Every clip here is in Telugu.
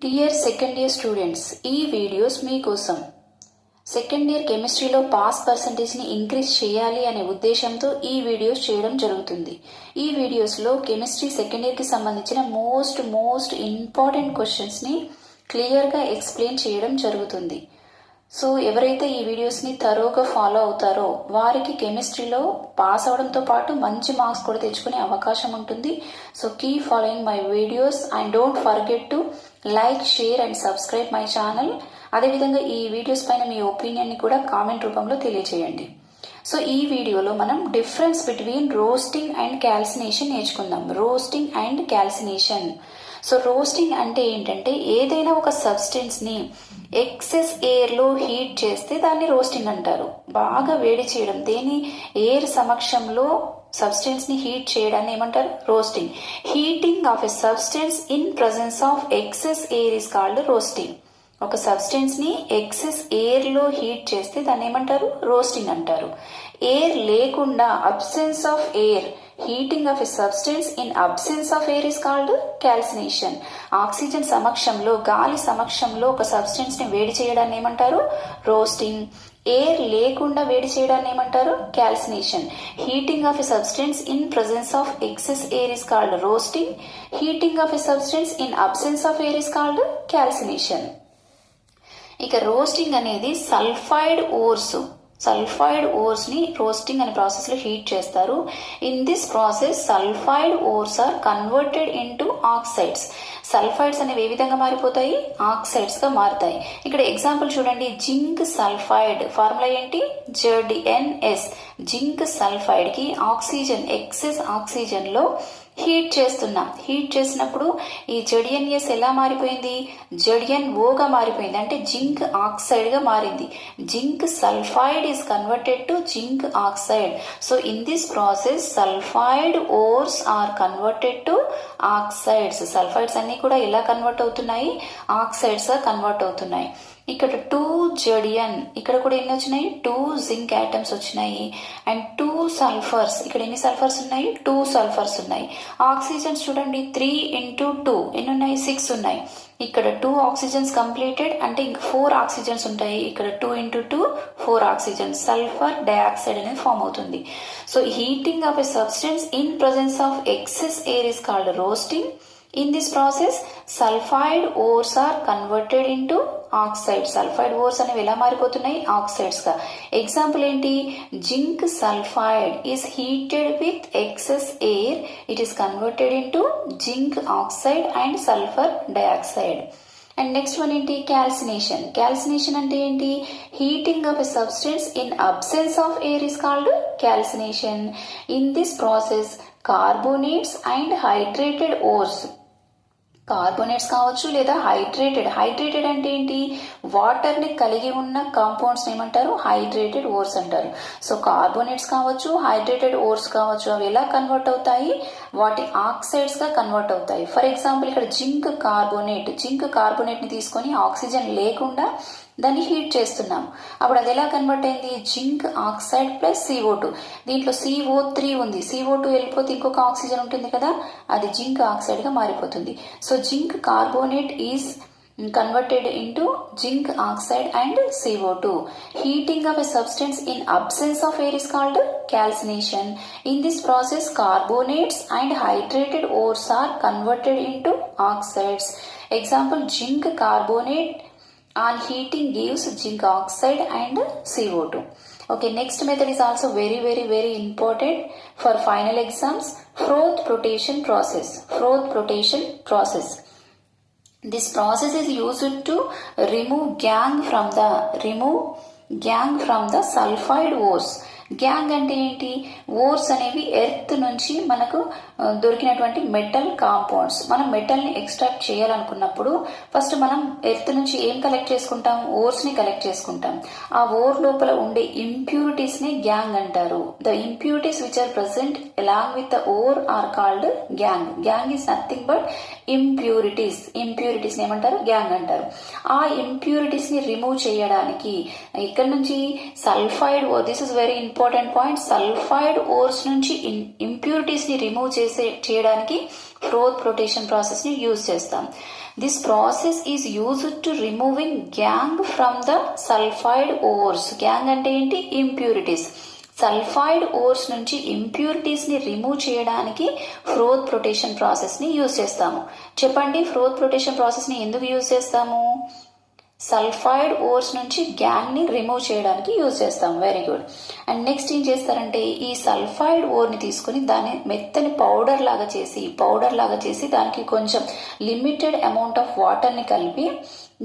డియర్ సెకండ్ ఇయర్ స్టూడెంట్స్, ఈ వీడియోస్ మీకోసం. సెకండ్ ఇయర్ కెమిస్ట్రీలో పాస్ పర్సంటేజ్ని ఇంక్రీజ్ చేయాలి అనే ఉద్దేశంతో ఈ వీడియోస్ చేయడం జరుగుతుంది. ఈ వీడియోస్లో కెమిస్ట్రీ సెకండ్ ఇయర్కి సంబంధించిన మోస్ట్ ఇంపార్టెంట్ క్వశ్చన్స్ని క్లియర్గా ఎక్స్ప్లెయిన్ చేయడం జరుగుతుంది. సో ఎవరైతే ఈ వీడియోస్ని తరోగా ఫాలో అవుతారో వారికి కెమిస్ట్రీలో పాస్ అవడంతో పాటు మంచి మార్క్స్ కూడా తెచ్చుకునే అవకాశం ఉంటుంది. So keep following my videos and don't forget to like, share and subscribe my channel. అదేవిధంగా ఈ వీడియోస్ పైన మీ ఒపీనియన్ని కూడా కామెంట్ రూపంలో తెలియజేయండి. సో ఈ వీడియోలో మనం difference between roasting and calcination నేర్చుకుందాం. Roasting and calcination. So roasting అంటే ఏంటంటే ఏదైనా ఒక సబ్స్టెన్స్ని ఎక్సెస్ ఎయిర్లో హీట్ చేస్తే దాన్ని రోస్టింగ్ అంటారు. బాగా వేడి చేయడం, దేని ఎయిర్ సమక్షంలో సబ్స్టెన్స్ని హీట్ చేయడాన్ని ఏమంటారు? Roasting. Heating of a substance in presence of excess air is called roasting. ఒక సబ్స్టెన్స్ని ఎక్సెస్ ఎయిర్లో హీట్ చేస్తే దాన్ని ఏమంటారు? రోస్టింగ్ అంటారు. ఎయిర్ లేకుండా, absence of air, heating of a substance in absence of air is called calcination. Oxygen సమక్షంలో, గాలి సమక్షంలో ఒక సబ్స్టెన్స్ ని వేడి చేయడాన్ని ఏమంటారు? రోస్టింగ్. ఎయిర్ లేకుండా వేడి చేయడాన్ని ఏమంటారు? Calcination. Heating of a substance in presence of excess air is called roasting. Heating of a substance in absence of air is called calcination. ఇక రోస్టింగ్ అనేది సల్ఫైడ్ ఓర్స్ ని రోస్టింగ్ అనే ప్రాసెస్ లో హీట్ చేస్తారు. In this process sulphide ores are converted into oxides. Sulphides అనేవి ఏ విధంగా మారిపోతాయి? ఆక్సైడ్స్ గా మారుతాయి. ఇక్కడ ఎగ్జాంపుల్ చూడండి, జింక్ సల్ఫైడ్ ఫార్ములా ఏంటి? ZnS. జింక్ సల్ఫైడ్ కి ఆక్సిజన్, ఎక్సెస్ ఆక్సిజన్ లో హీట్ చేస్తున్నాం. హీట్ చేసినప్పుడు ఈ ZnS ఎలా మారిపోయింది? ZnO గా మారిపోయింది. అంటే జింక్ ఆక్సైడ్ గా మారింది. Zinc sulphide is converted to zinc oxide. So in this process sulphide ores are converted to oxides. Sulphides అన్ని కూడా ఎలా కన్వర్ట్ అవుతున్నాయి? ఆక్సైడ్స్ గా కన్వర్ట్ అవుతున్నాయి. ఇక్కడ 2Zn, ఇక్కడ కూడా ఎన్ని వచ్చినాయి? 2 జింక్ ఆటమ్స్ వచ్చినాయి. అండ్ 2 సల్ఫర్స్, ఇక్కడ ఎన్ని సల్ఫర్స్ ఉన్నాయి? 2 సల్ఫర్స్ ఉన్నాయి. ఆక్సిజన్స్ చూడండి, 3 into 2 ఎన్ని ఉన్నాయి? 6 ఉన్నాయి. ఇక్కడ 2 ఆక్సిజన్స్ కంప్లీటెడ్, అంటే ఇంకా 4 ఆక్సిజన్స్ ఉంటాయి. ఇక్కడ 2 into 2 4 ఆక్సిజన్స్. సల్ఫర్ డైఆక్సైడ్ అనేది ఫామ్ అవుతుంది. So heating of a substance in presence of excess air is called roasting. In this process, sulfide ores are converted into oxides. Sulfide ores అనేవి ఎలా మారిపోతున్నాయి? ఆక్సైడ్స్ గా. ఎగ్జాంపుల్ ఏంటి? Zinc sulphide is heated with excess air. It is converted into zinc oxide and sulfur dioxide. And next one ఏంటి? క్యాల్సినేషన్. క్యాల్సినేషన్ అంటే ఏంటి? Heating of a substance in absence of air is called calcination. In this process carbonates and hydrated ఓర్స్, carbonates కావచ్చు లేదా హైడ్రేటెడ్ అంటే ఏంటి? వాటర్ ని కలిగి ఉన్న కాంపౌండ్స్ ఏమంటారు? హైడ్రేటెడ్ ఓర్స్ అంటారు. సో కార్బోనేట్స్ కావచ్చు, హైడ్రేటెడ్ ఓర్స్ కావచ్చు, అవి ఎలా కన్వర్ట్ అవుతాయి? వాటి ఆక్సైడ్స్ గా కన్వర్ట్ అవుతాయి. ఫర్ ఎగ్జాంపుల్ ఇక్కడ జింక్ కార్బోనేట్ ని తీసుకొని ఆక్సిజన్ లేకుండా దాన్ని హీట్ చేస్తున్నాం. అప్పుడు అది ఎలా కన్వర్ట్ అయింది? Zinc oxide plus CO2. దీంట్లో CO3 ఉంది. CO2 వెళ్ళిపోతే ఇంకొక ఆక్సిజన్ ఉంటుంది కదా, అది జింక్ ఆక్సైడ్ గా మారిపోతుంది. So zinc carbonate is converted into zinc oxide and CO2. Heating of a substance in absence of air is called calcination. In this process, carbonates and hydrated ores are converted into oxides. Example, zinc carbonate on heating gives zinc oxide and CO2. Okay, next method is also very important for final exams. Froth flotation process. This process is used to remove gang from the sulfide ores. Gang అంటే ఏంటి? ఓర్స్ అనేవి ఎర్త్ నుంచి మనకు దొరికినటువంటి మెటల్ కాంపౌండ్స్. మనం మెటల్ ని ఎక్స్ట్రాక్ట్ చేయాలనుకున్నప్పుడు ఫస్ట్ మనం ఎర్త్ నుంచి ఏం కలెక్ట్ చేసుకుంటాం? ఓర్స్ ని కలెక్ట్ చేసుకుంటాం. ఆ ఓర్ లోపల ఉండే ఇంప్యూరిటీస్ ని గ్యాంగ్ అంటారు. The impurities which are present along with the ore are called gangue. Gangue is nothing but impurities ని ఏమంటారు? గ్యాంగ్ అంటారు. ఆ ఇంప్యూరిటీస్ ని రిమూవ్ చేయడానికి ఇక్కడ నుంచి sulphide or, this is very important point, sulphide ఓర్స్ నుంచి ఇంప్యూరిటీస్ ని రిమూవ్ చేయడానికి ఫ్రోత్ ఫ్లోటేషన్ ప్రాసెస్ ని యూజ్ చేస్తాం. This process is used to removing gang from the sulphide ఓర్స్. Gang అంటే ఏంటి? ఇంప్యూరిటీస్. సల్ఫైడ్ ఓర్స్ నుంచి ఇంప్యూరిటీస్ ని రిమూవ్ చేయడానికి ఫ్రోత్ ఫ్లోటేషన్ ప్రాసెస్ ని యూజ్ చేస్తాము. చెప్పండి, ఫ్రోత్ ఫ్లోటేషన్ ప్రాసెస్ ని ఎందుకు యూజ్ చేస్తాము? సల్ఫైడ్ ఓర్స్ నుంచి గ్యాంగ్ ని రిమూవ్ చేయడానికి యూజ్ చేస్తాం. Very good. అండ్ నెక్స్ట్ ఏం చేస్తారంటే ఈ సల్ఫైడ్ ఓర్ ని తీసుకుని దాన్ని మెత్తని పౌడర్ లాగా చేసి దానికి కొంచెం లిమిటెడ్ అమౌంట్ ఆఫ్ వాటర్ ని కలిపి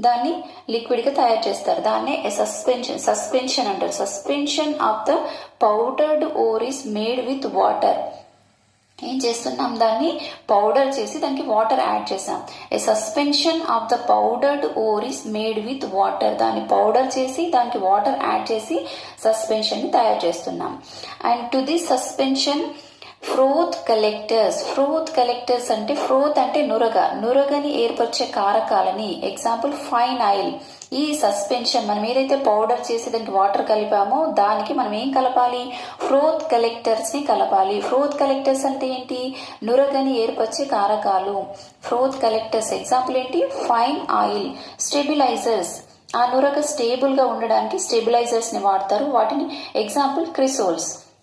దాన్ని లిక్విడ్ గా తయారు చేస్తారు. దాన్నే సస్పెన్షన్ అంటారు. Suspension of the powdered ore is made with water. ఏం చేస్తున్నాం? దాన్ని పౌడర్ చేసి దానికి వాటర్ యాడ్ చేసాం. A suspension of the powdered ore is made with water. దాన్ని పౌడర్ చేసి దానికి వాటర్ యాడ్ చేసి సస్పెన్షన్ ని తయారు చేస్తున్నాం. And to this suspension froth collectors అంటే ఫ్రోత్ అంటే నురగని ఏర్పరిచే కారకాలని, ఎగ్జాంపుల్ ఫైన్ ఆయిల్. ఈ సస్పెన్షన్ మనం ఏదైతే పౌడర్ చేసి దానికి వాటర్ కలిపామో దానికి మనం ఏం కలపాలి? ఫ్రోత్ కలెక్టర్స్ ని కలపాలి. ఫ్రోత్ కలెక్టర్స్ అంటే ఏంటి? నురగని ఏర్పరిచే కారకాలు. ఫ్రోత్ కలెక్టర్స్ ఎగ్జాంపుల్ ఏంటి? Fine oil. స్టెబిలైజర్స్, ఆ నురగ స్టేబుల్ గా ఉండడానికి స్టెబిలైజర్స్ ని వాడతారు. వాటిని example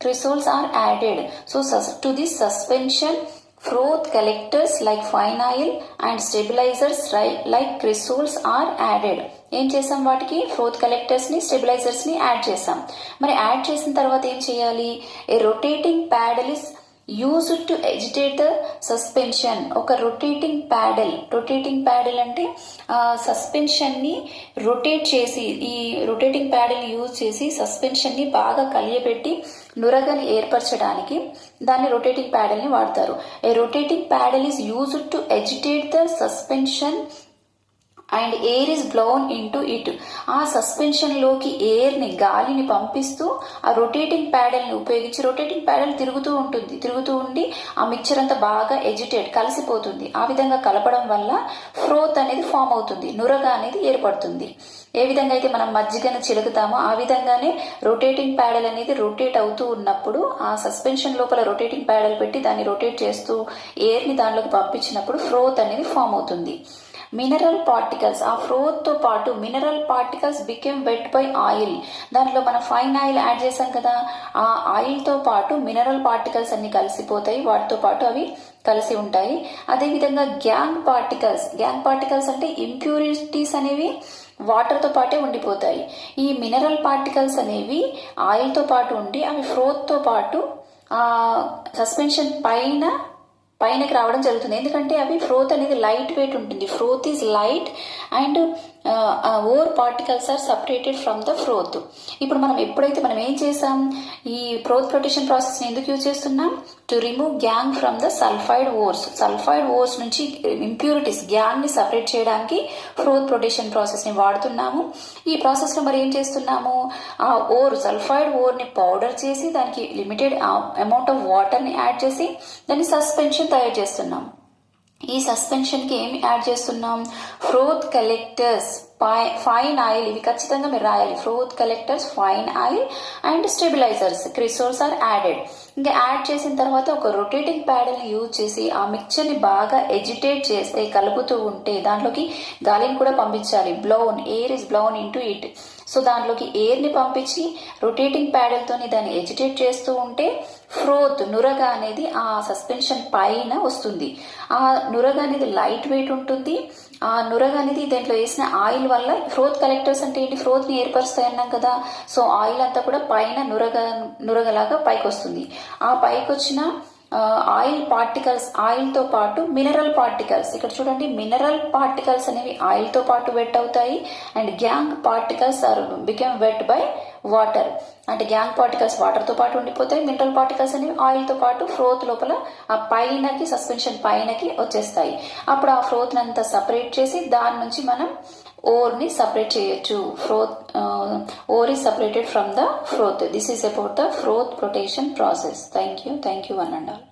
Cresols are added. So to this suspension, froth collectors like fine oil and stabilizers like cresols are added. ఏం చేసాం? వాటికి ఫ్రోత్ కలెక్టర్స్ ని స్టెబిలైజర్స్ ని యాడ్ చేసాం. మరి యాడ్ చేసిన తర్వాత ఏం చేయాలి? A rotating paddle is used to agitate the suspension. ఒక రొటేటింగ్ ప్యాడల్ అంటే సస్పెన్షన్ ని రొటేట్ చేసి, ఈ రొటేటింగ్ ప్యాడల్ ని యూజ్ చేసి సస్పెన్షన్ ని బాగా కలియబెట్టి నురగని ఏర్పరచడానికి దాన్ని రొటేటింగ్ ప్యాడల్ ని వాడతారు. A rotating paddle is used to agitate the suspension and air is blown into it. ఆ సస్పెన్షన్ లోకి గాలిని పంపిస్తూ ఆ రొటేటింగ్ ప్యాడల్ ని ఉపయోగించి, రొటేటింగ్ ప్యాడల్ తిరుగుతూ ఉండి ఆ మిక్చర్ అంతా బాగా కలిసిపోతుంది. ఆ విధంగా కలపడం వల్ల ఫ్రోత్ అనేది ఫామ్ అవుతుంది, నురగ అనేది ఏర్పడుతుంది. ఏ విధంగా అయితే మనం మజ్జిగను చిలుకుతామో ఆ విధంగానే రొటేటింగ్ ప్యాడల్ అనేది రొటేట్ అవుతూ ఉన్నప్పుడు ఆ సస్పెన్షన్ లోపల రొటేటింగ్ ప్యాడల్ పెట్టి దాన్ని రొటేట్ చేస్తూ ఎయిర్ ని దానిలోకి పంపించినప్పుడు ఫ్రోత్ అనేది ఫామ్ అవుతుంది. మినరల్ పార్టికల్స్, ఆ ఫ్రోత్ తో పాటు mineral particles become wet by oil. దాంట్లో మనం ఫైన్ ఆయిల్ యాడ్ చేసాం కదా, ఆ ఆయిల్ తో పాటు మినరల్ పార్టికల్స్ అన్ని కలిసిపోతాయి, వాటితో పాటు అవి కలిసి ఉంటాయి. అదేవిధంగా గ్యాంగ్ పార్టికల్స్ అంటే ఇంప్యూరిటీస్ అనేవి వాటర్ తో పాటే ఉండిపోతాయి. ఈ మినరల్ పార్టికల్స్ అనేవి ఆయిల్ తో పాటు ఉండి అవి ఫ్రోత్ తో పాటు ఆ సస్పెన్షన్ పైనకి రావడం జరుగుతుంది. ఎందుకంటే అవి ఫ్రోత్ అనేది లైట్ వెయిట్ ఉంటుంది. Froth is light and ore particles are separated from the froth. ఇప్పుడు మనం ఏం చేసాం? ఈ ఫ్రోత్ ఫ్లోటేషన్ ప్రాసెస్ ని ఎందుకు యూజ్ చేస్తున్నాం? To remove gang from the sulphide ఓర్స్ నుంచి ఇంప్యూరిటీస్ గ్యాంగ్ ని సపరేట్ చేయడానికి ఫ్రోత్ ఫ్లోటేషన్ ప్రాసెస్ ని వాడుతున్నాము. ఈ ప్రాసెస్ లో మరి ఏం చేస్తున్నాము? ఆ సల్ఫైడ్ ఓర్ ని పౌడర్ చేసి దానికి లిమిటెడ్ అమౌంట్ ఆఫ్ వాటర్ ని యాడ్ చేసి దాన్ని సస్పెన్షన్ తయారు చేస్తున్నాం. ఈ సస్పెన్షన్ కి ఏమి యాడ్ చేస్తున్నాం? Froth collectors, fine oil. ఇవి ఖచ్చితంగా మీరు రాయాలి. Froth collectors, fine oil and stabilisers, cresols are added. ఇంకా యాడ్ చేసిన తర్వాత ఒక రొటేటింగ్ ప్యాడల్ ని యూజ్ చేసి ఆ మిక్చర్ ని బాగా ఎజిటేట్ చేస్తే, కలుపుతూ ఉంటే దాంట్లోకి గాలిని కూడా పంపించాలి. Air is blown into it. So దాంట్లోకి ఎయిర్ ని పంపించి రొటేటింగ్ ప్యాడల్ తోని దాన్ని ఎజిటేట్ చేస్తూ ఉంటే ఫ్రోత్ నురగ అనేది ఆ సస్పెన్షన్ పైన వస్తుంది. ఆ నురగ అనేది లైట్ వెయిట్ ఉంటుంది. ఆ నురగ అనేది దాంట్లో వేసిన ఆయిల్ వల్ల, ఫ్రోత్ కలెక్టర్స్ అంటే ఏంటి? ఫ్రోత్ ని ఏర్పరుస్తాయి అన్నాం కదా. సో ఆయిల్ అంతా కూడా పైన నురగలాగా పైకి వస్తుంది. ఆ పైకి వచ్చిన ఆయిల్ తో పాటు మినరల్ పార్టికల్స్, ఇక్కడ చూడండి మినరల్ పార్టికల్స్ అనేవి ఆయిల్ తో పాటు వెట్ అవుతాయి. And gangue particles are become wet by water. అంటే గ్యాంగ్ పార్టికల్స్ వాటర్ తో పాటు ఉండిపోతాయి, మినరల్ పార్టికల్స్ అనేవి ఆయిల్ తో పాటు ఫ్రోత్ లోపల ఆ పైనకి, సస్పెన్షన్ పైనకి వచ్చేస్తాయి. అప్పుడు ఆ ఫ్రోత్ అంతా సపరేట్ చేసి దాని నుంచి మనం ఓర్ ని సపరేట్ చేయొచ్చు. Ore is separated from the froth. This is about the froth flotation process. Thank you one and all.